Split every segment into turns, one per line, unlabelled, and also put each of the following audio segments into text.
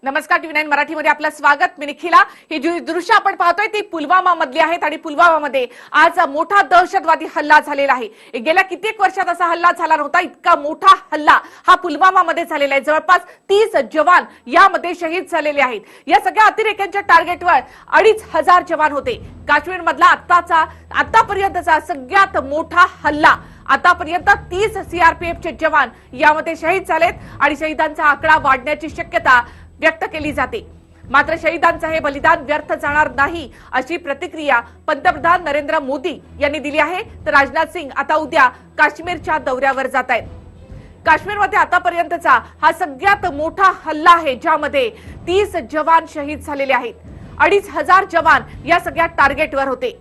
नमस्कार, टी9 मराठीमध्ये आपलं स्वागत. मी निखिला. ही जी दृश्य आपण पाहतोय ती पुलवामा मधली आहेत आणि पुलवामामध्ये आज मोठा दहशतवादी हल्ला झालेला आहे. गेल्या कित्येक वर्षात असा हल्ला झाला नव्हता. इतका मोठा हल्ला हा पुलवामामध्ये झालेला आहे. जवळपास 30 जवान यामध्ये शहीद झालेले आहेत. या सगळ्या अतिरेक्यांच्या टार्गेटवर 2500 जवान होते. काश्मीर मधला आतापर्यंतचा सगळ्यात मोठा हल्ला. आतापर्यंत 30 सीआरपीएफचे जवान यामध्ये शहीद झालेत आणि शहीदांचा आकडा वाढण्याची शक्यता व्यक्त केली जाते. मात्र शहीदांचं हे बलिदान व्यर्थ जाणार नाही अशी प्रतिक्रिया पंतप्रधान नरेंद्र मोदी यांनी दिली आहे. तर राजनाथ सिंग आता उद्या काश्मीरच्या दौऱ्यावर जात आहेत. काश्मीरमध्ये आतापर्यंतचा हा सगळ्यात मोठा हल्ला आहे, ज्यामध्ये 30 जवान शहीद झालेले आहेत. 2500 जवान या सगळ्या टार्गेटवर होते.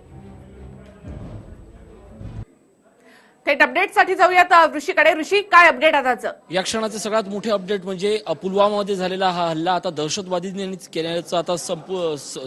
थेट अपडेटसाठी जाऊयात ऋषीकडे. ऋषी, काय अपडेट आताचं?
या क्षणाचे सगळ्यात मोठे अपडेट म्हणजे पुलवामामध्ये झालेला हा हल्ला आता दहशतवादींनी केल्याचं आता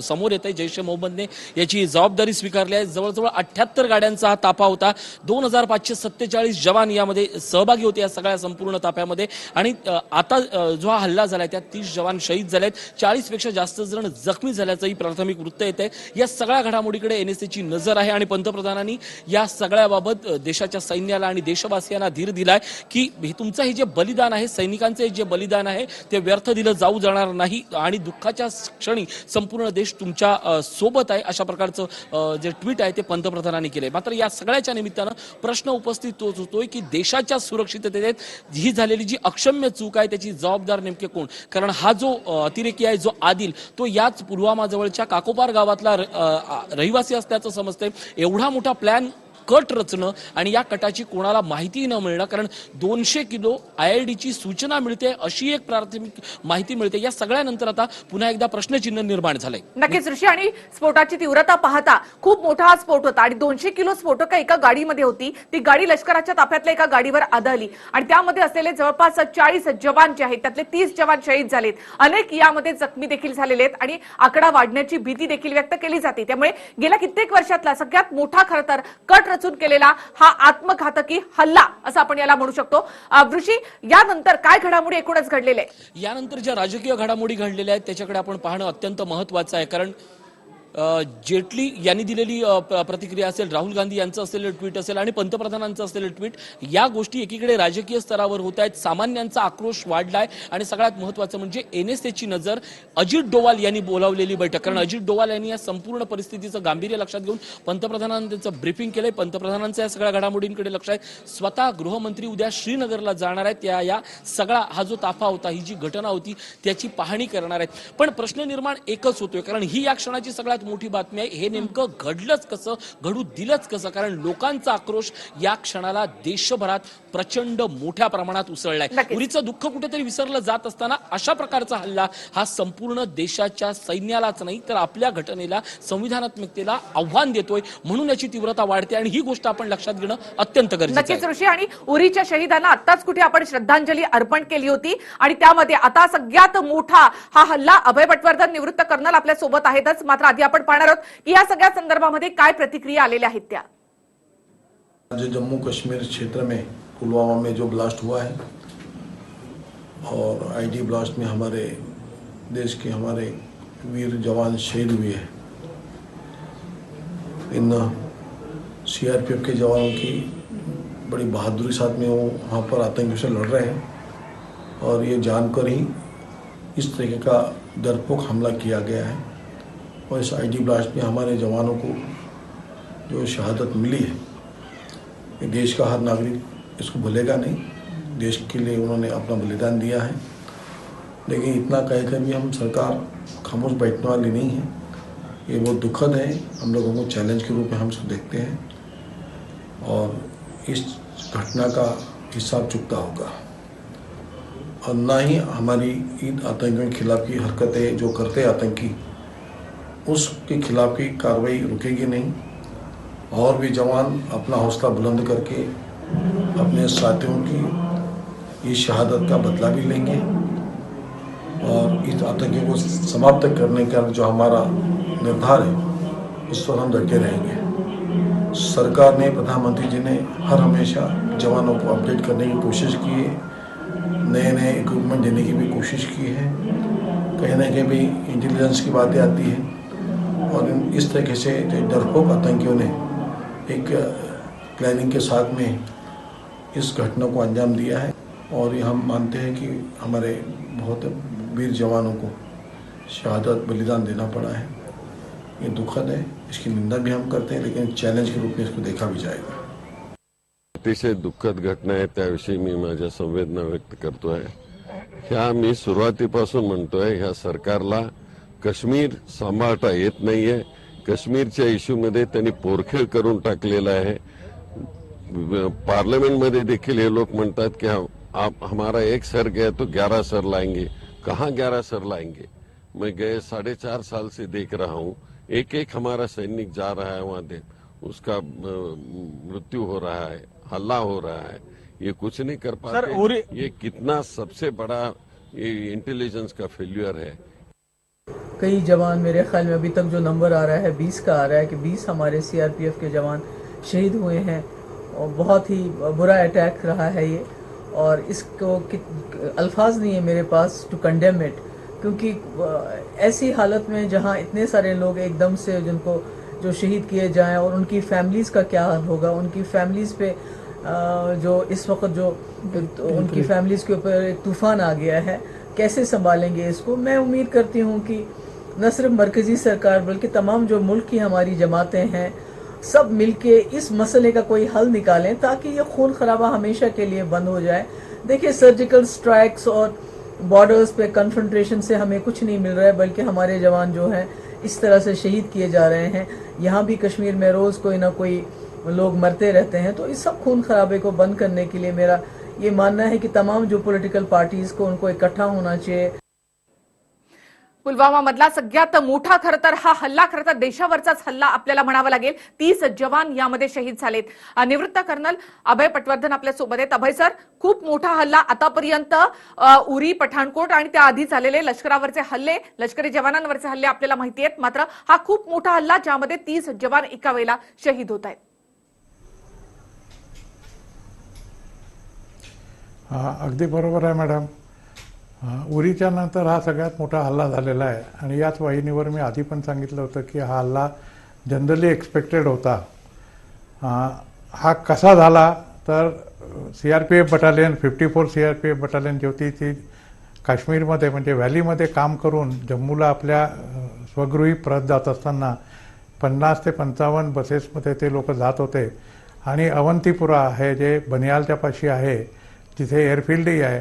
समोर येत आहे. जैश ए मोहम्मदने याची जबाबदारी स्वीकारली आहे. जवळजवळ 78 गाड्यांचा हा ताफा होता. 2547 जवान यामध्ये सहभागी होते या सगळ्या संपूर्ण ताफ्यामध्ये. आणि आता जो हा हल्ला झालाय त्यात 30 जवान शहीद झालेत. 40 पेक्षा जास्त जण जखमी झाल्याचंही प्राथमिक वृत्त येत आहे. या सगळ्या घडामोडीकडे एनएसएची नजर आहे आणि पंतप्रधानांनी या सगळ्याबाबत देशाच्या सैन्याला आणि देशवासियांना धीर दिलाय की तुमचं हे जे बलिदान आहे, सैनिकांचे जे बलिदान आहे ते व्यर्थ दिलं जाऊ नाही आणि दुःखाच्या क्षणी संपूर्ण देश तुमच्या सोबत आहे, अशा प्रकारचं जे ट्विट आहे ते पंतप्रधानांनी केलंय. मात्र या सगळ्याच्या निमित्तानं प्रश्न उपस्थित तोच होतोय की देशाच्या सुरक्षिततेत ही झालेली जी अक्षम्य चूक आहे त्याची जबाबदार नेमके कोण? कारण हा जो अतिरेकी आहे, जो आदिल, तो याच पुलवामा जवळच्या काकोपार गावातला रहिवासी असल्याचं समजतंय. एवढा मोठा प्लॅन, कट रचणं आणि या कटाची कोणाला माहिती न मिळणं, कारण 200 किलो IEDची सूचना मिळते अशी एक प्राथमिक माहिती मिळते. या सगळ्यानंतर आता पुन्हा एकदा प्रश्नचिन्ह निर्माण झालंय.
नक्कीच ऋषी, आणि स्फोटाची तीव्रता पाहता खूप मोठा हा स्फोट होता आणि 200 किलो स्फोटक एका गाडीमध्ये होती. ती गाडी लष्कराच्या ताफ्यातल्या एका गाडीवर आदळली आणि त्यामध्ये असलेले जवळपास 40 जवान जे आहेत त्यातले 30 जवान शहीद झालेत. अनेक यामध्ये जखमी देखील झालेले आहेत आणि आकडा वाढण्याची भीती देखील व्यक्त केली जाते. त्यामुळे गेल्या कित्येक वर्षातला सगळ्यात मोठा खरं तर कट रचून केलेला हा आत्मघातकी हल्ला असं आपण याला म्हणू शकतो. ऋषी, यानंतर काय घडामोडी एकूणच घडलेल्या आहेत?
यानंतर ज्या राजकीय घडामोडी घडलेल्या आहेत त्याच्याकडे आपण पाहणं अत्यंत महत्वाचं आहे. कारण जेटली यांनी दिलेली प्रतिक्रिया असेल, राहुल गांधी यांचं असलेलं ट्विट असेल आणि पंतप्रधानांचं असलेलं ट्विट, या गोष्टी एकीकडे राजकीय स्तरावर होत आहेत. सामान्यांचा आक्रोश वाढलाय आणि सगळ्यात महत्वाचं म्हणजे एनएसएची नजर. अजित डोवाल यांनी बोलावलेली बैठक, कारण अजित डोवाल यांनी या संपूर्ण परिस्थितीचं गांभीर्य लक्षात घेऊन पंतप्रधानांनी त्यांचं ब्रीफिंग केलंय. पंतप्रधानांचं या सगळ्या घडामोडींकडे लक्ष आहे. स्वतः गृहमंत्री उद्या श्रीनगरला जाणार आहेत. या सगळा हा जो ताफा होता, ही जी घटना होती त्याची पाहणी करणार आहेत. पण प्रश्न निर्माण एकच होतोय, कारण ही या क्षणाची सगळ्यात मोठी बातमी आहे. हे नेमकं घडलंच कसं, घडू दिलंच कसं? कारण लोकांचा आक्रोश या क्षणाला देशभरात प्रचंड मोठ्या प्रमाणात उसळलाय. उरीचं दुःख कुठेतरी विसरलं जात असताना अशा प्रकारचा हल्ला हा संपूर्ण देशाच्या सैन्यालाच नाही तर आपल्या घटनेला, संविधानात्मकतेला आव्हान देतोय. म्हणून याची तीव्रता वाढते आणि ही गोष्ट आपण लक्षात घेणं अत्यंत गरजेचं आहे.
नक्कीच ऋषी, आणि उरीच्या शहीदांना आताच कुठे आपण श्रद्धांजली अर्पण केली होती आणि त्यामध्ये आता सगळ्यात मोठा हा हल्ला. अभय पटवर्धन निवृत्त कर्नल आपल्या सोबत आहेतच. मात्र आधी आपण पाहणार आहोत की या सगळ्या संदर्भामध्ये काय प्रतिक्रिया आलेल्या आहेत त्या.
जो जम्मू कश्मीर क्षेत्र में पुलवामा में जो ब्लास्ट हुआ है और आईडी ब्लास्ट में हमारे देश के हमारे वीर जवान शहीद हुए हैं, इन सीआरपीएफ के जवानों की बड़ी बहादुरी साथ में वो वहाँ पर आतंकियों से लड़ रहे हैं और ये जानकर ही इस तरीके का डरपोक हमला किया गया है. और इस आईडी ब्लास्ट में हमारे जवानों को जो शहादत मिली है, ये देश का हर नागरिक इसको भूलेगा नहीं. देश के लिए उन्होंने अपना बलिदान दिया है. लेकिन इतना कहकर भी हम सरकार खामोश बैठने वाली नहीं है. ये बहुत दुखद है. हम लोगों को चैलेंज के रूप में हम इसको देखते हैं और इस घटना का हिसाब चुकता होगा और ना ही हमारी इन आतंकियों के खिलाफ की हरकतें जो करते आतंकी, उसके खिलाफ की कार्रवाई रुकेगी नहीं. और भी जवान अपना हौसला बुलंद करके अपने साथियों की इस शहादत का बदला भी लेंगे और इस आतंकी को समाप्त करने का जो हमारा निर्धार है उस पर हम डटे रहेंगे. सरकार ने, प्रधानमंत्री जी ने हर हमेशा जवानों को अपडेट करने की कोशिश की है. नए नए इक्विपमेंट देने की भी कोशिश की है। कहीं ना कहीं भी इंटेलिजेंस की बातें आती हैं और इस तरीके से जो डरपोक आतंकियों ने एक प्लानिंग के साथ में इस घटना को अंजाम दिया है और ये हम मानते हैं कि हमारे बहुत वीर जवानों को शहादत बलिदान देना पड़ा है। ये दुखद है, इसकी निंदा भी हम करते हैं, लेकिन चॅलेंज के रूप में इसको देखा भी जाएगा।
अतिशय दुःखद घटना आहे, त्याविषयी मी माझ्या संवेदना व्यक्त करतोय। ह्या मी सुरुवातीपासून म्हणतोय, ह्या सरकारला काश्मीर सांभाळता येत नाहीये। काश्मीरच्या इश्यूमध्ये त्यांनी पोरखेळ करून टाकलेला आहे। पार्लियामेंटमध्ये देखील हे लोक म्हणतात की आप हमारा एक सर गया तो 11 सर लाएंगे। कहाँ 11 सर लाएंगे? मैं गए 4.5 साल से देख रहा हूँ, एक एक हमारा सैनिक जा रहा है वहां दे, उसका मृत्यु हो रहा है, हल्ला हो रहा है, ये कुछ नहीं कर पाते। ये कितना सबसे बड़ा ये इंटेलिजेंस का फेल्यूर है।
कई जवान, मेरे ख्याल में अभी तक जो नंबर आ रहा है 20 का आ रहा है कि 20 हमारे सीआरपीएफ के जवान शहीद हुए हैं और बहुत ही बुरा अटैक रहा है ये। और इसको अल्फाज नहीं है मेरे पास टू कंडेम इट, क्योंकि ऐसी हालत में जहां इतने सारे लोग एकदम से जिनको जो शहीद किए जाएं और उनकी फैमिलीज़ का क्या हाल होगा, उनकी फैमिलीज़ पे जो इस वक्त जो उनकी फैमिलीज़ के ऊपर एक तूफ़ान आ गया है, कैसे संभालेंगे इसको। मैं उम्मीद करती हूँ कि न सिर्फ मरकज़ी सरकार बल्कि तमाम जो मुल्क की हमारी जमातें हैं, सब मिलके इस मसले का कोई हल निकालें ताकि ये खून खराबा हमेशा के लिए बंद हो जाए। देखिए, सर्जिकल स्ट्राइक्स और बॉर्डर्स पे कन्फ्रंट्रेशन से हमें कुछ नहीं मिल रहा है, बल्कि हमारे जवान जो हैं इस तरह से शहीद किए जा रहे हैं। यहाँ भी कश्मीर में रोज़ कोई ना कोई लोग मरते रहते हैं। तो इस सब खून खराबे को बंद करने के लिए मेरा ये मानना है कि तमाम जो पॉलिटिकल पार्टीज को उनको इकट्ठा होना चाहिए।
पुलवामा मधला सगळ्यात मोठा खरं तर हा हल्ला खरं तर देशावरचाच हल्ला आपल्याला म्हणावा लागेल। 30 जवान यामध्ये शहीद झालेत। निवृत्त कर्नल अभय पटवर्धन आपल्या सोबत आहेत। अभय सर, खूप मोठा हल्ला आतापर्यंत उरी, पठाणकोट आणि त्याआधी झालेले लष्करावरचे हल्ले, लष्करी जवानांवरचे हल्ले आपल्याला माहिती आहेत, मात्र हा खूप मोठा हल्ला ज्यामध्ये 30 जवान एका वेळेला शहीद होत आहेत।
अगदी बरोबर आहे मॅडम। उरीच्या नंतर हा सगळ्यात मोठा हल्ला झालेला आहे आणि याच वाहिनीवर मी आधी पण सांगितलं होतं की हा हल्ला जनरली एक्सपेक्टेड होता। हा कसा झाला तर सीआरपीएफ बटालियन 54 सीआरपीएफ बटालियन जी होती ती काश्मीरमध्ये म्हणजे व्हॅलीमध्ये काम करून जम्मूला आपल्या स्वगृही परत जात असताना 50 ते 55 बसेसमध्ये ते लोक जात होते आणि अवंतीपुरा हे जे बनियालच्या पाशी आहे तिथे एअरफील्डही आहे,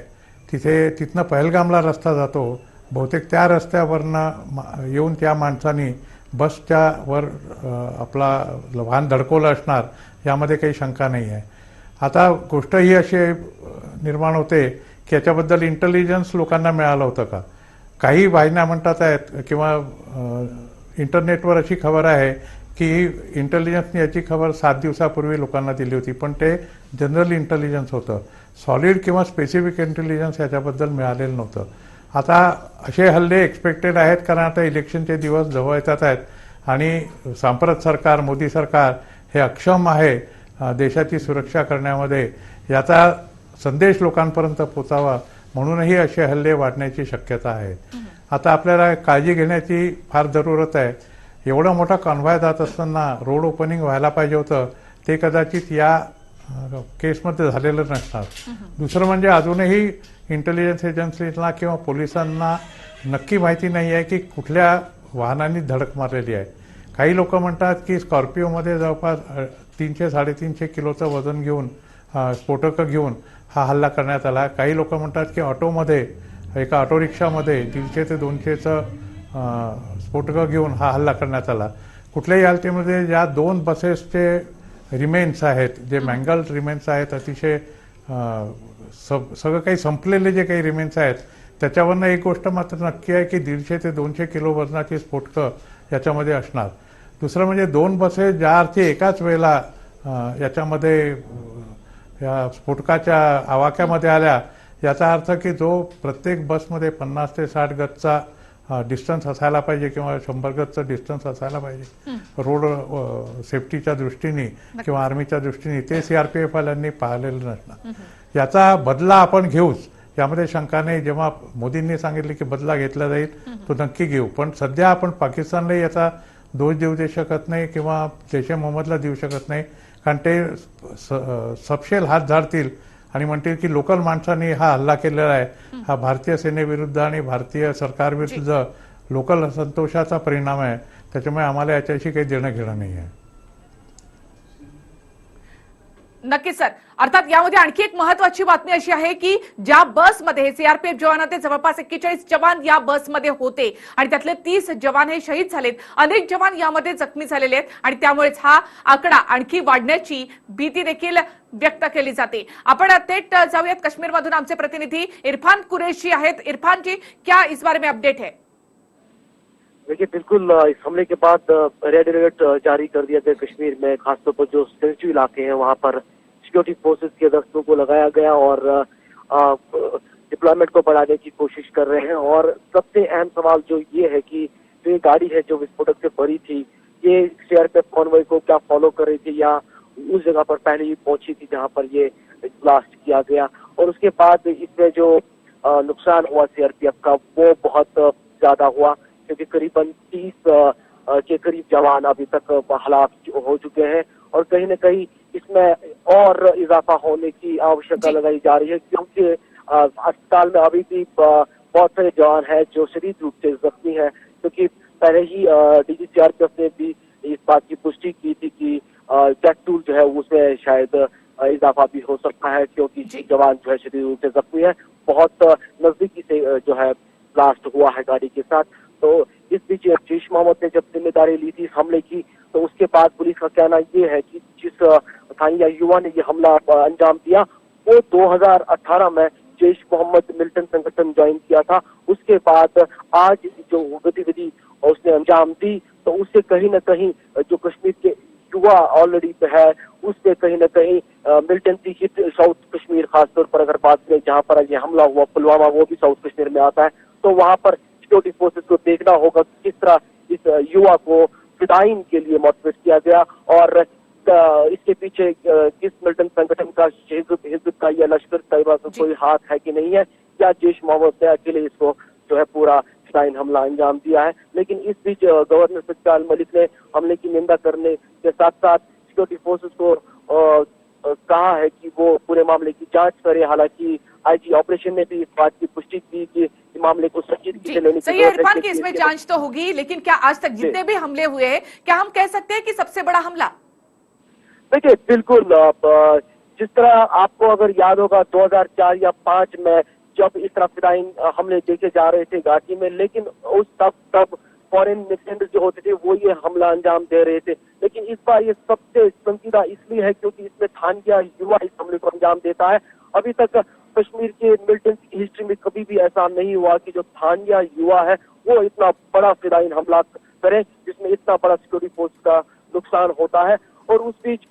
तिथनं पहलगामला रस्ता जातो। बहुतेक त्या रस्त्यावरनं येऊन त्या माणसांनी बसच्या वर आपला वाहन धडकवलं असणार यामध्ये काही शंका नाही आहे। आता गोष्ट ही अशी निर्माण होते की याच्याबद्दल इंटेलिजन्स लोकांना मिळालं होतं का? काही वाहिन्या म्हणतात आहेत किंवा इंटरनेटवर अशी खबर आहे की इंटेलिजन्सने याची खबर 7 दिवसापूर्वी लोकांना दिली होती, पण ते जनरल इंटेलिजन्स होतं, सॉलिड किंवा स्पेसिफिक इंटेलिजन्स याच्याबद्दल मिळालेलं नव्हतं। आता असे हल्ले एक्सपेक्टेड आहेत कारण आता इलेक्शनचे दिवस जवळ येतात आहेत आणि सांप्रत सरकार, मोदी सरकार हे अक्षम आहे देशाची सुरक्षा करण्यामध्ये, याचा संदेश लोकांपर्यंत पोचावा म्हणूनही असे हल्ले वाढण्याची शक्यता आहे। आता आपल्याला काळजी घेण्याची फार जरूरत आहे। एवढा मोठा कॉन्व्हॉय जात असताना रोड ओपनिंग व्हायला पाहिजे होतं, ते कदाचित या केसमध्ये झालेलं नसणार। दुसरं म्हणजे अजूनही इंटेलिजन्स एजन्सीजना किंवा पोलिसांना नक्की माहिती नाही आहे की कुठल्या वाहनांनी धडक मारलेली आहे। काही लोक म्हणतात की स्कॉर्पिओमध्ये जवळपास 300-350 किलोचं वजन घेऊन स्फोटकं घेऊन हा हल्ला करण्यात आला। काही लोक म्हणतात की ऑटोमध्ये, एका ऑटो रिक्षामध्ये 150 ते 200चं स्फोटकं घेऊन हा हल्ला करण्यात आला। कुठल्याही हालतीमध्ये ज्या 2 बसेसचे रिमेन्स आहेत, जे मँगल्ड रिमेन्स आहेत, अतिशय सगळं काही संपलेले जे काही रिमेन्स आहेत त्याच्यावरनं एक गोष्ट मात्र नक्की आहे की 150 ते 200 किलो वजनाची स्फोटकं याच्यामध्ये असणार। दुसरं म्हणजे 2 बसेस ज्या अर्थी एकाच वेळेला याच्यामध्ये या स्फोटकाच्या आवाक्यामध्ये आल्या, याचा अर्थ की जो प्रत्येक बसमध्ये 50 ते 60 गजचा डिस्टन्स असायला पाहिजे किंवा 100 गजचं डिस्टन्स असायला पाहिजे रोड सेफ्टीच्या दृष्टीने किंवा आर्मीच्या दृष्टीने, ते सीआरपीएफ वाल्यांनी पाहिलेलं नसणार। याचा बदला आपण घेऊच यामध्ये शंका नाही. जेव्हा मोदींनी सांगितले की बदला घेतला जाईल तो नक्की घेऊ, पण सध्या आपण पाकिस्तानला याचा दोष देऊ दे शकत नाही किंवा जैश ए मोहम्मदला देऊ शकत नाही, कारण ते सपशेल हात झाडतील आणि म्हणतील की लोकल माणसांनी हा हल्ला केलेला आहे, हा भारतीय सेनेविरुद्ध आणि भारतीय सरकारविरुद्ध लोकल असंतोषाचा परिणाम आहे, त्याच्यामुळे आम्हाला याच्याशी काही देणं घेणं नाही आहे.
नक्कीच सर. अर्थात यामध्ये आणखी एक महत्वाची बातमी अशी आहे की ज्या बसमध्ये सीआरपीएफ जवानांचे जवळपास 41 जवान या बसमध्ये होते आणि त्यातले 30 जवान हे शहीद झालेत, अनेक जवान यामध्ये जखमी झालेले आहेत आणि त्यामुळेच हा आकडा आणखी वाढण्याची भीती देखील व्यक्त केली जाते. आपण थेट जाऊयात काश्मीरमधून. आमचे प्रतिनिधी इरफान कुरैशी आहेत. इरफान जी, क्या इस बारे में अपडेट है?
देखिए, बिल्कुल इस हमले के बाद रेड अलर्ट जारी कर दिया गया कश्मीर में। खासतौर पर जो सेंसिटिव इलाके हैं वहां पर सिक्योरिटी फोर्सेस के दस्तों को लगाया गया और डिप्लॉयमेंट को बढ़ाने की कोशिश कर रहे हैं। और सबसे अहम सवाल जो ये है कि जो ये गाड़ी है जो विस्फोटक से भरी थी, ये सीआरपीएफ कॉन्वॉय को क्या फॉलो कर रही थी या उस जगह पर पहले ही पहुंची थी जहां पर ये ब्लास्ट किया गया। और उसके बाद इसमें जो नुकसान हुआ सीआरपीएफ का वो बहुत ज्यादा हुआ, क्योंकि करीबन 30 के करीब जवान अभी तक हलाक हो चुके हैं और कहीं न कहीं इसमें और इजाफा होने की आवश्यकता लगाई जा रही है, क्योंकि अस्पताल में अभी भी बहुत सारे जवान हैं जो शदीद रूप से जख्मी हैं। क्योंकि पहले ही डीजीसीआरपीएफ ने भी इस बात की पुष्टि की थी कि जेट टूल जो है उसमें शायद इजाफा भी हो सकता है, क्योंकि जवान जो है शदीद रूप से जख्मी है। बहुत नजदीकी से जो है ब्लास्ट हुआ है गाड़ी के साथ। तो इस बीच जैश मोहम्मद ने जब जिम्मेदारी ली थी इस हमले की, तो उसके बाद पुलिस का कहना ये है कि जिस स्थानीय युवा ने ये हमला अंजाम दिया वो 2018 में जैश मोहम्मद मिलिटेंट संगठन ज्वाइन किया था। उसके बाद आज जो गतिविधि उसने अंजाम दी, तो उससे कहीं न कहीं जो कश्मीर के युवा ऑलरेडी है उससे कहीं न कहीं मिलिटेंसी हिट साउथ कश्मीर, खासतौर पर अगर बात करें जहाँ पर ये हमला हुआ पुलवामा, वो भी साउथ कश्मीर में आता है। तो वहाँ पर सिक्योरिटी फोर्सेस को देखना होगा कि किस तरह इस युवा को फिदाइन के लिए मोटिवेट किया गया और इसके पीछे किस मिलिटेंट संगठन का, हिजब का या लश्कर तैयबा का कोई हाथ है कि नहीं है, या जैश मोहम्मद ने अकेले इसको जो है पूरा फिदाइन हमला अंजाम दिया है। लेकिन इस बीच गवर्नर सत्यपाल मलिक ने हमले की निंदा करने के साथ साथ सिक्योरिटी फोर्सेस को कहा है कि वो पूरे मामले की जांच करे। हालांकि आईजी ऑपरेशन ने भी इस बात की पुष्टि की कि मामले को संजीदगी से लेने की
सही है इरफान की इसमें जांच तो होगी, लेकिन क्या आज तक जितने भी हमले हुए हैं क्या हम कह सकते हैं कि सबसे बड़ा हमला?
देखिए, बिल्कुल जिस तरह आपको अगर याद होगा 2004 या 5 में जब इस तरह फिदाइन हमले देखे जा रहे थे घाटी में, लेकिन उस तब फॉरेन मिलिटेंट्स जो होते थे वो ये हमला अंजाम दे रहे थे। लेकिन इस बार ये सबसे संजीदा इसलिए है क्योंकि इसमें थानिया युवा इस हमले को अंजाम देता है। अभी तक कश्मीर के मिलिटेंट्स की हिस्ट्री में कभी भी ऐसा नहीं हुआ कि जो थानिया युवा है वो इतना बड़ा फिदाइन हमला करे जिसमें इतना बड़ा सिक्योरिटी फोर्स का नुकसान होता है। और उस बीच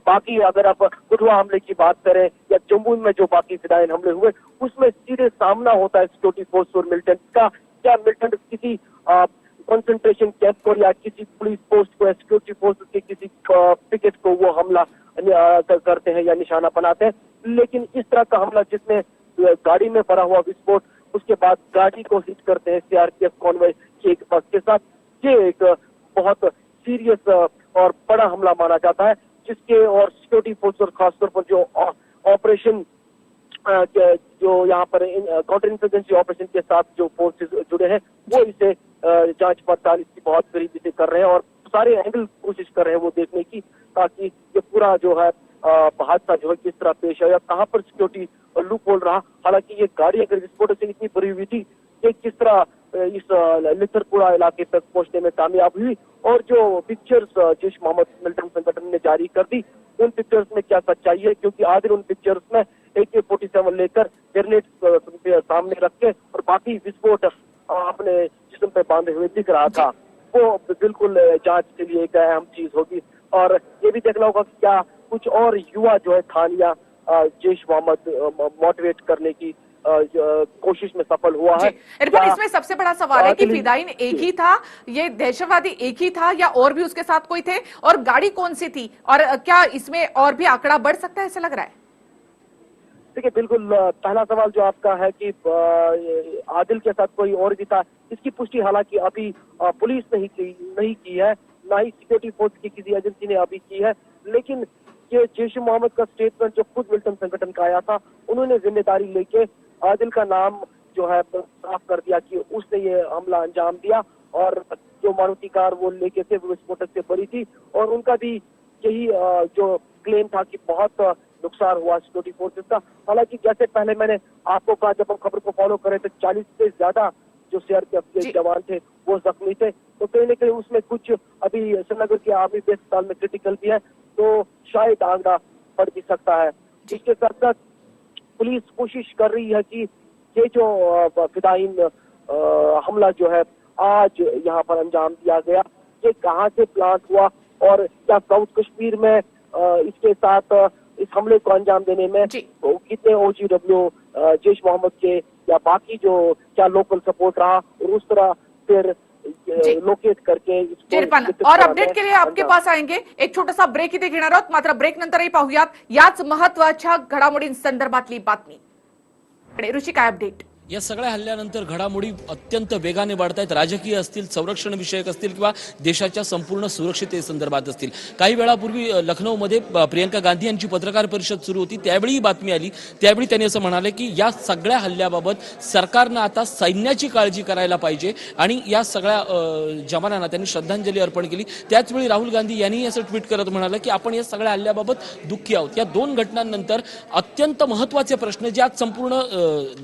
बाकी अगर आप कठुआ हमले की बात करें या जम्मू में जो बाकी फिदाइन हमले हुए उसमें सीधे सामना होता है सिक्योरिटी फोर्स और मिलिटेंट्स का। क्या मिलिटेंट किसी कंसंट्रेशन कैंप को या किसी पुलिस पोस्ट को या सिक्योरिटी फोर्स के किसी पिकेट को वो हमला करते हैं या निशाना बनाते हैं, लेकिन इस तरह का हमला जिसमें गाड़ी में भरा हुआ विस्फोट उसके बाद गाड़ी को हिट करते हैं सीआरपीएफ कॉन्वॉय की एक बस के साथ, ये एक बहुत सीरियस और बड़ा हमला माना जाता है जिसके और सिक्योरिटी फोर्स और खासतौर पर जो ऑपरेशन जो यहाँ पर काउंटर इंसर्जेंसी ऑपरेशन के साथ जो फोर्सेस जुड़े हैं वो इसे जांच पड़ताल इसकी बहुत करीबी से कर रहे हैं और सारे एंगल कोशिश कर रहे हैं वो देखने की, ताकि ये पूरा जो है हादसा जो है किस तरह पेश आया, कहाँ पर सिक्योरिटी लूप होल रहा। हालांकि ये गाड़ी अगर विस्फोट से इतनी भरी हुई थी ये किस तरह इस लिथरपुरा इलाके तक पहुंचने में कामयाब हुई। और जो पिक्चर्स जैश मोहम्मद मिलिटेंट संगठन ने जारी कर दी उन पिक्चर्स में क्या सच्चाई है, क्योंकि आखिर उन पिक्चर्स में AK-47 लेकर ग्रेनेड सामने रख के और बाकी विस्फोट अपने जिस्म पे बांधे हुए दिख रहा था, वो बिल्कुल जांच के लिए एक अहम चीज होगी। और ये भी देखना होगा कि क्या कुछ और युवा जो है थानिया जैश मोहम्मद मोटिवेट करने की कोशिश में सफल हुआ है।
इरफान, इसमें सबसे बड़ा सवाल है कि फिदाइन एक ही था, ये दहशतवादी एक ही था या और भी उसके साथ कोई थे, और गाड़ी कौन सी थी, और क्या इसमें और भी आंकड़ा बढ़ सकता है ऐसा लग रहा है?
देखिए बिल्कुल पहला सवाल जो आपका है कि आदिल के साथ कोई और भी था, इसकी पुष्टि हालांकि अभी पुलिस नहीं की है, ना ही सिक्योरिटी फोर्स की किसी एजेंसी ने अभी की है। लेकिन ये जैश मोहम्मद का स्टेटमेंट जो खुद मिल्टन संगठन का आया था, उन्होंने जिम्मेदारी लेके आदिल का नाम जो है साफ कर दिया कि उसने ये हमला अंजाम दिया और जो मारुति कार वो लेके थे वो विस्फोटक से बड़ी थी और उनका भी यही जो क्लेम था कि बहुत नुकसान हुआ सिक्योरिटी फोर्सेस का। हालांकि जैसे पहले मैंने आपको कहा, जब हम खबर को फॉलो कर रहे थे, 40 से ज्यादा जो सीआरपीएफ के जवान थे वो जख्मी थे। तो कहीं ना कहीं उसमें कुछ अभी श्रीनगर के आर्मी बेस अस्पताल में क्रिटिकल भी है, तो शायद आंकड़ा बढ़ भी सकता है। इसके साथ साथ पुलिस कोशिश कर रही है कि ये जो फिदायीन हमला जो है आज यहाँ पर अंजाम दिया गया, ये कहाँ से प्लांट हुआ और क्या साउथ कश्मीर में इसके साथ इस हमले को अंजाम देने में कितने OGW जैश मोहम्मद के या बाकी जो क्या लोकल सपोर्ट रहा और उस तरह फिर लोकेट करके
और अपडेट के लिए आपके पास आएंगे। एक छोटासा ब्रेक इथे घेणार आहोत, मात्र ब्रेक नंतरही पाहूयात याच महत्वाच्या घडामोडींसंदर्भातली बातमी। ऋषी, काय अपडेट?
या सगळ्या हल्ल्यानंतर घडामोडी अत्यंत वेगाने वाढत आहेत, राजकीय असतील, संरक्षण विषयक असतील किंवा देशाच्या संपूर्ण सुरक्षिततेसंदर्भात असतील। काही वेळापूर्वी लखनौमध्ये प्रियंका गांधी यांची पत्रकार परिषद सुरू होती, त्यावेळी ही बातमी आली। त्यावेळी त्यांनी असं म्हणाले की या सगळ्या हल्ल्याबाबत सरकारनं आता सैन्याची काळजी करायला पाहिजे आणि या सगळ्या जवानांना त्यांनी श्रद्धांजली अर्पण केली। त्याचवेळी राहुल गांधी यांनी असं ट्विट करत म्हणाले की आपण या सगळ्या हल्ल्याबाबत दुःखी आहोत। या दोन घटनांनंतर अत्यंत महत्त्वाचे प्रश्न जे आज संपूर्ण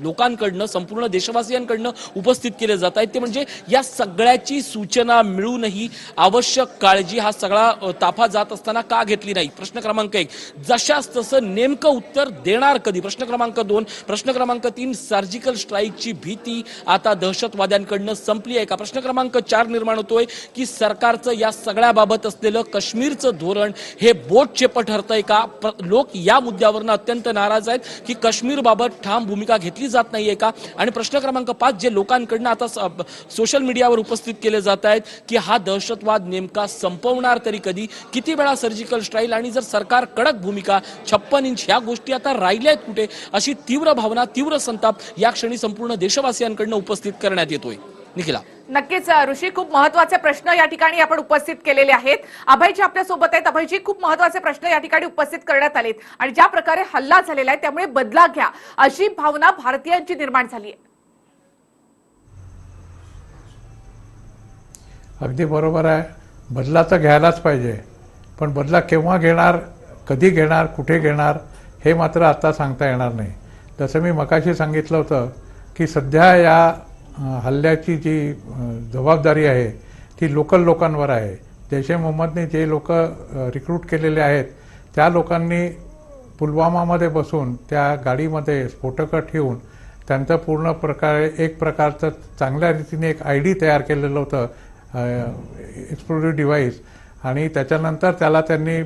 लोकांकडनं, संपूर्ण देशवासियांकडनं उपस्थित केले जात आहेत ते म्हणजे या सगळ्याची सूचना मिळूनही आवश्यक काळजी हा सगळा ताफा जात असताना का घेतली नाही। प्रश्न क्रमांक 1, जशास तसं नेमकं उत्तर देणार कधी? प्रश्न क्रमांक 2, प्रश्न क्रमांक 3, सर्जिकल स्ट्राईकची भीती आता दहशतवाद्यांकडनं संपली आहे का? प्रश्न क्रमांक 4 निर्माण होतोय की सरकारचं या सगळ्याबाबत असलेलं काश्मीरचं धोरण हे बोट चेप ठरतंय का? लोक या मुद्द्यावरनं अत्यंत नाराज आहेत की काश्मीरबाबत ठाम भूमिका घेतली जात नाहीये का? आणि प्रश्न क्रमांक 5 जे लोकांकडनं आता सोशल मीडियावर उपस्थित केले जात आहेत की हा दहशतवाद नेमका संपवणार तरी कधी? किती वेळा सर्जिकल स्ट्राईक? आणि जर सरकार कडक भूमिका, 56 इंच ह्या गोष्टी आता राहिल्या आहेत कुठे? अशी तीव्र भावना, तीव्र संताप या क्षणी संपूर्ण देशवासियांकडनं उपस्थित करण्यात येतोय। निखिला,
नक्कीच ऋषी, खूप महत्त्वाचे प्रश्न या ठिकाणी आपण उपस्थित केलेले आहेत। अभयजी आपल्या सोबत आहेत। अभयजी, खूप महत्त्वाचे प्रश्न या ठिकाणी उपस्थित करण्यात आलेत आणि ज्या प्रकारे हल्ला झालेला आहे त्यामुळे बदला घ्या अशी भावना भारतीयांची निर्माण झाली आहे।
अगदी बरोबर आहे, बदला तर घ्यायलाच पाहिजे, पण बदला केव्हा घेणार, कधी घेणार, कुठे घेणार हे मात्र आता सांगता येणार नाही। जसं मी मगाशी सांगितलं होतं की सध्या या हल्ल्याची जी जबाबदारी आहे ती लोकल लोकांवर आहे। जैश ए मोहम्मदने जे लोक रिक्रूट केलेले आहेत त्या लोकांनी पुलवामामध्ये बसून त्या गाडीमध्ये स्फोटकं ठेवून त्यांचं पूर्ण प्रकारे एक प्रकारचं चांगल्या रीतीने एक ID तयार केलेलं होतं, एक्सप्लोजिव्ह डिव्हाइस, आणि त्याच्यानंतर त्याला त्यांनी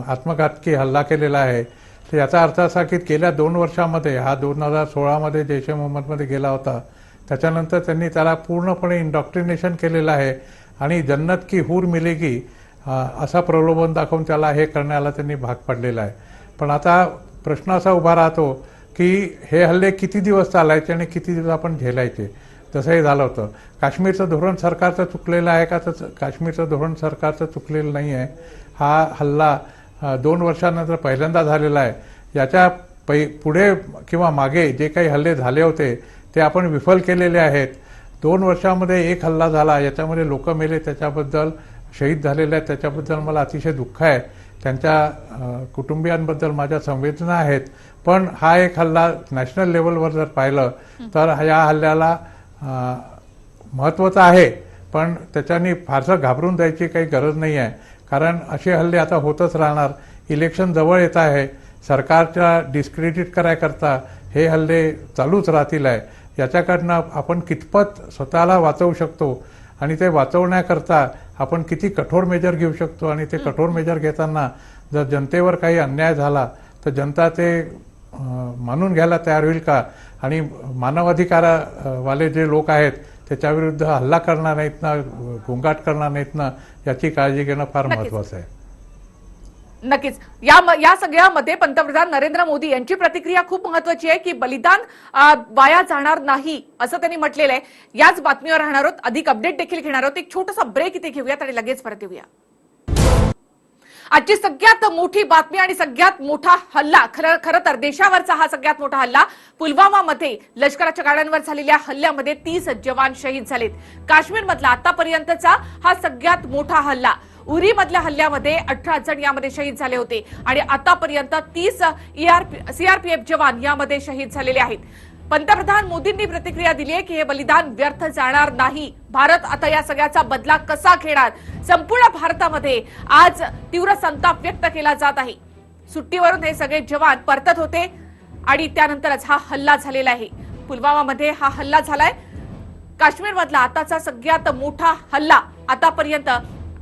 आत्मघातकी हल्ला केलेला आहे। तर याचा अर्थ असा की गेल्या 2 वर्षामध्ये, हा 2016मध्ये जैश ए मोहम्मदमध्ये गेला होता, त्याच्यानंतर त्यांनी त्याला पूर्णपणे इंडॉक्ट्रिनेशन केलेलं आहे आणि जन्नत की हूर मिलेगी असा प्रलोभन दाखवून त्याला हे करण्याला त्यांनी भाग पाडलेला आहे। पण आता प्रश्न असा उभा राहतो की हे हल्ले किती दिवस चालायचे आणि किती दिवस आपण झेलायचे? तसं हे झालं होतं। काश्मीरचं धोरण सरकारचं चुकलेलं आहे का? तर काश्मीरचं धोरण सरकारचं चुकलेलं नाही आहे। हा हल्ला 2 वर्षानंतर पहिल्यांदा झालेला आहे। याच्या पुढे किंवा मागे जे काही हल्ले झाले होते ते आपण विफल केलेले आहेत। 2 वर्षामध्ये एक हल्ला झाला, याच्यामध्ये लोक मेले, त्याच्याबद्दल शहीद झालेले आहेत, त्याच्याबद्दल मला अतिशय दुःख आहे, त्यांच्या कुटुंबियांबद्दल माझ्या संवेदना आहेत। पण हा एक हल्ला नॅशनल लेवलवर जर पाहिलं तर या हल्ल्याला महत्त्वाचं आहे, पण त्याच्यानी फारसं घाबरून जायची काही गरज नाही आहे, कारण असे हल्ले आता होतच राहणार। इलेक्शन जवळ येत आहे, सरकारच्या डिस्क्रेडिट करायकरता हे हल्ले चालूच राहतील आहे। याच्याकडनं आपण कितपत स्वतःला वाचवू शकतो आणि ते वाचवण्याकरता आपण किती कठोर मेजर घेऊ शकतो, आणि ते कठोर मेजर घेताना जर जनतेवर काही अन्याय झाला तर जनता ते मानून घ्यायला तयार होईल का? आणि मानवाधिकारवाले जे लोक आहेत त्याच्याविरुद्ध हल्ला करणार नाहीत ना, गोंगाट करणार नाहीत ना, याची काळजी घेणं फार महत्त्वाचं आहे।
नक्कीच या सगळ्यामध्ये पंतप्रधान नरेंद्र मोदी यांची प्रतिक्रिया खूप महत्वाची आहे की बलिदान वाया जाणार नाही असं त्यांनी म्हटलेलं आहे। याच बातमीवर राहणार आहोत, अधिक अपडेट देखील घेणार आहोत। एक छोटासा ब्रेक इथे घेऊयात आणि लगेच परत येऊया। आजची सगळ्यात मोठी बातमी आणि सगळ्यात मोठा हल्ला, खरं तर देशावरचा हा सगळ्यात मोठा हल्ला, पुलवामामध्ये लष्कराच्या गाड्यांवर झालेल्या हल्ल्यामध्ये 30 जवान शहीद झालेत। काश्मीरमधला आतापर्यंतचा हा सगळ्यात मोठा हल्ला। उरी मधल्या हल्ल्यामध्ये 18 जण यामध्ये शहीद झाले होते आणि आतापर्यंत 30 सीआरपीएफ जवान यामध्ये शहीद झालेले आहेत। पंतप्रधान मोदींनी प्रतिक्रिया दिली आहे की हे बलिदान व्यर्थ जाणार नाही। भारत आता या सगळ्याचा बदला कसा घेणार, संपूर्ण भारतामध्ये आज तीव्र संताप व्यक्त केला जात आहे। सुट्टीवरून हे सगळे जवान परतत होते आणि त्यानंतरच हा हल्ला झालेला आहे। पुलवामामध्ये हा हल्ला झालाय। काश्मीरमधला आताचा सगळ्यात मोठा हल्ला, आतापर्यंत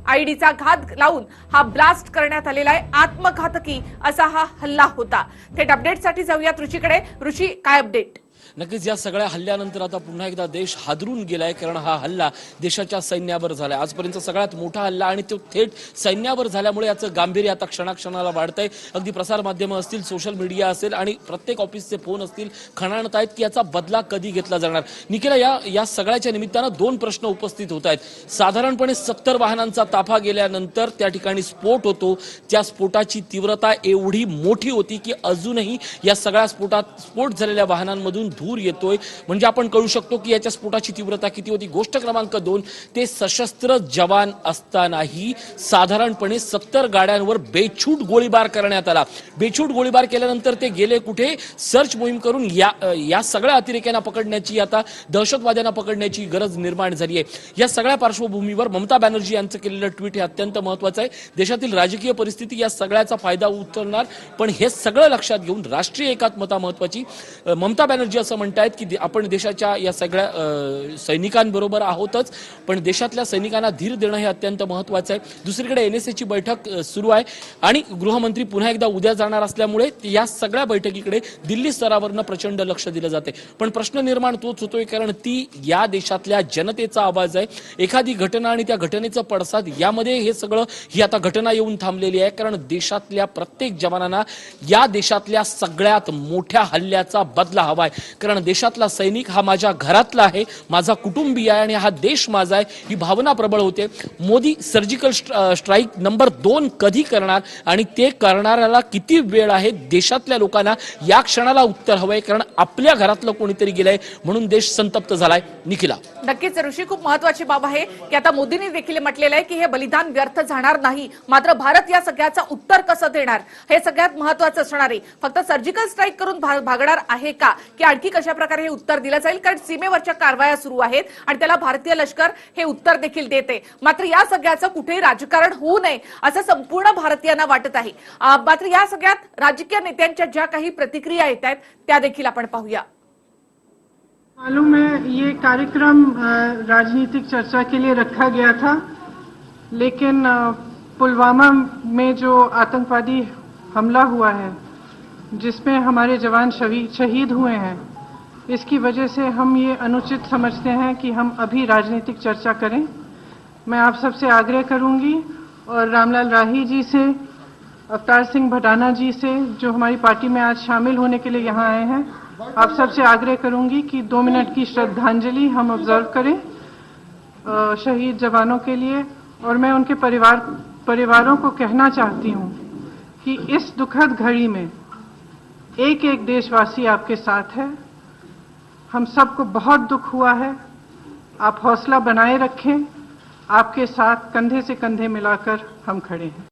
आयडीचा घात लावून हा ब्लास्ट करण्यात आलेला आहे। आत्मघातकी असा हा हल्ला होता। थेट अपडेटसाठी जाऊयात ऋषीकडे। ऋषी, काय अपडेट?
नक्कीच या सगळ्या हल्ल्यानंतर आता पुन्हा एकदा देश हादरून गेलाय, कारण हा हल्ला देशाच्या सैन्यावर झालाय। आजपर्यंत सगळ्यात मोठा हल्ला आणि तो थेट सैन्यावर झाल्यामुळे याचं गांभीर्य आता क्षणाक्षणाला वाढतंय। अगदी प्रसार माध्यमं असतील, सोशल मीडिया असेल आणि प्रत्येक ऑफिसचे फोन असतील खणाणत आहेत की याचा बदला कधी घेतला जाणार। निखिला, या सगळ्याच्या निमित्तानं दोन प्रश्न उपस्थित होत आहेत। साधारणपणे 70 वाहनांचा ताफा गेल्यानंतर त्या ठिकाणी स्फोट होतो, त्या स्फोटाची तीव्रता एवढी मोठी होती की अजूनही या सगळ्या स्फोट झालेल्या वाहनांमधून धूर येतोय, म्हणजे आपण कळू शकतो की याच्या स्फोटाची तीव्रता किती होती। गोष्ट क्रमांक 2, ते सशस्त्र जवान असतानाही साधारणपणे 70 गाड्यांवर बेछूट गोळीबार करण्यात आला। बेछूट गोळीबार केल्यानंतर ते गेले कुठे? सर्च मोहीम करून या सगळ्या अतिरेक्यांना पकडण्याची, आता दहशतवाद्यांना पकडण्याची गरज निर्माण झाली आहे। या सगळ्या पार्श्वभूमीवर ममता बॅनर्जी यांचं केलेलं ट्विट हे अत्यंत महत्वाचं आहे। देशातील राजकीय परिस्थिती या सगळ्याचा फायदा उचलणार, पण हे सगळं लक्षात घेऊन राष्ट्रीय एकात्मता महत्वाची। ममता बॅनर्जी असं म्हणतायत की आपण देशाच्या या सगळ्या सैनिकांबरोबर आहोतच, पण देशातल्या सैनिकांना धीर देणं हे अत्यंत महत्वाचं आहे। दुसरीकडे एनएसएची बैठक सुरू आहे आणि गृहमंत्री पुन्हा एकदा उद्या जाणार असल्यामुळे या सगळ्या बैठकीकडे दिल्ली स्तरावरनं प्रचंड लक्ष दिलं जाते। पण प्रश्न निर्माण तोच होतोय, कारण ती या देशातल्या जनतेचा आवाज आहे। एखादी घटना आणि त्या घटनेचं पडसाद यामध्ये ही आता घटना येऊन थांबलेली आहे, कारण देशातल्या प्रत्येक जवानांना या देशातल्या सगळ्यात मोठ्या हल्ल्याचा बदला हवाय। कारण देशातला सैनिक हा माझ्या घरातला आहे, माझा कुटुंबीय आहे आणि हा देश माझा आहे, ही भावना प्रबळ होते। मोदी सर्जिकल स्ट्राईक नंबर 2 कधी करणार आणि ते करणाऱ्याला किती वेळ आहे? देशातल्या लोकांना या क्षणाला उत्तर हवंय, कारण आपल्या घरातलं कोणीतरी गेलंय म्हणून देश संतप्त झालाय। निखिला,
नक्कीच ऋषी, खूप महत्वाची बाब आहे की आता मोदींनी देखील म्हटलेलं आहे की हे बलिदान व्यर्थ जाणार नाही। मात्र भारत या सगळ्याचं उत्तर कसं देणार हे सगळ्यात महत्वाचं असणार आहे। फक्त सर्जिकल स्ट्राईक करून भागणार आहे का, की आणखी कशा प्रकारे हे उत्तर दिलं जाईल? कारण सीमेवरच्या कारवाया सुरू आहेत आणि त्याला भारतीय लष्कर हे उत्तर देखील देते। मात्र या सगळ्याचं कुठेही राजकारण होऊ नये असं संपूर्ण भारतीयांना वाटत आहे। मात्र या सगळ्यात राजकीय नेत्यांच्या ज्या काही प्रतिक्रिया येत आहेत त्या देखील आपण पाहूया।
मालूम है ये कार्यक्रम राजनीतिक चर्चा के लिए रखा गया था, लेकिन पुलवामा में जो आतंकवादी हमला हुआ है जिसमें हमारे जवान शहीद हुए हैं, इसकी वजह से हम ये अनुचित समझते हैं कि हम अभी राजनीतिक चर्चा करें। मैं आप सबसे आग्रह करूंगी और रामलाल राही जी से, अवतार सिंह भडाना जी से, जो हमारी पार्टी में आज शामिल होने के लिए यहाँ आए हैं, आप सबसे आग्रह करूंगी कि 2 मिनट की श्रद्धांजलि हम ऑब्जर्व करें शहीद जवानों के लिए। और मैं उनके परिवारों को कहना चाहती हूं कि इस दुखद घड़ी में एक एक देशवासी आपके साथ है। हम सबको बहुत दुख हुआ है, आप हौसला बनाए रखें, आपके साथ कंधे से कंधे मिलाकर हम खड़े हैं।